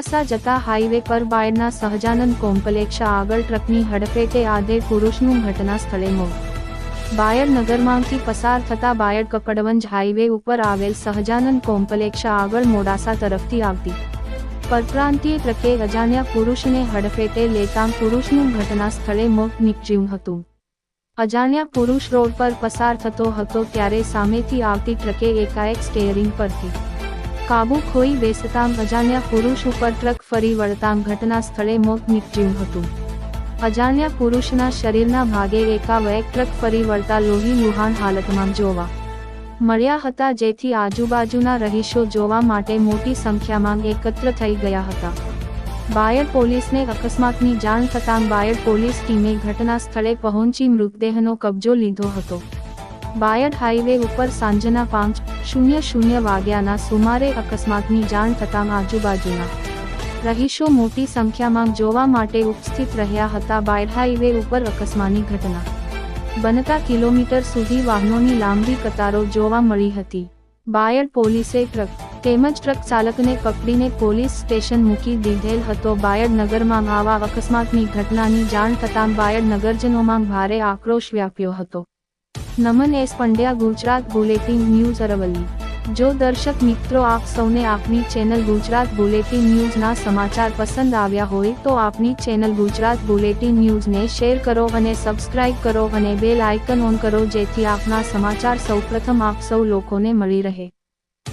મોડાસા જતા હાઈવે પર બાયડના સહજાનંદ કોમ્પ્લેક્ષ આગળ ટ્રકની હડફેટે આધે પુરુષનું ઘટના સ્થળે મોત। બાયડ નગરમાંથી પસાર થતા બાયડ કપડવંજ હાઈવે ઉપર આવેલ સહજાનંદ કોમ્પ્લેક્ષ આગળ મોડાસા તરફથી આવતી પરપ્રાંતીય ટ્રકે અજાણ્યા પુરુષને હડફેટે લેતાં પુરુષનું ઘટના સ્થળે મોત નીપજ્યું હતું। અજાણ્યા પુરુષ રોડ પર પસાર થતો હતો ત્યારે સામેથી આવતી ટ્રકે એકાએક સ્ટીયરિંગ પરથી કાબુ ખોઈ બેસતાં અજાણ્યા પુરુષ ઉપર ટ્રક ફરી વળતાં ઘટના સ્થળે મોત નીપજ્યું હતું। અજાણ્યા પુરુષના શરીરના ભાગે એકાએક ટ્રક ફરી વળતા લોહી લુહાણ હાલતમાં જોવા મળ્યા હતા, જેથી આજુબાજુના રહીશો જોવા માટે મોટી સંખ્યામાં એકત્ર થઈ ગયા હતા। બાયડ પોલીસને અકસ્માતની જાણ થતાં બાયડ પોલીસ ટીમે ઘટના સ્થળે પહોંચી મૃતદેહનો કબજો લીધો હતો। બાયડ હાઈવે ઉપર સાંજના 5:00 વાગ્યાના સુમારે અકસ્માતની જાણ થતાં આજુબાજુના રહીશો મોટી સંખ્યામાં જોવા માટે ઉપસ્થિત રહ્યા હતા। બાયડ હાઈવે ઉપર અકસ્માતની ઘટના બનતા કિલોમીટર સુધી વાહનોની લાંબી કતારો જોવા મળી હતી। બાયડ પોલીસે ટ્રક તેમજ ટ્રક ચાલકને પકડીને પોલીસ સ્ટેશન મૂકી દીધેલ હતો। બાયડ નગરમાં આવા અકસ્માતની ઘટનાની જાણ થતાં બાયડ નગરજનોમાં ભારે આક્રોશ વ્યાપ્યો હતો। નમન S Pandya, Gujarat bulletin news, Aravalli. જો દર્શક મિત્રો આપ સૌને આપની ચેનલ ગુજરાત બુલેટિન ન્યૂઝના સમાચાર પસંદ આવ્યા હોય તો આપની ચેનલ ગુજરાત બુલેટિન ન્યૂઝને શેર કરો અને સબસ્ક્રાઇબ કરો અને બેલ આઇકન ઓન કરો, જેથી આપના સમાચાર સૌપ્રથમ આપ સૌ લોકોને મળી રહે।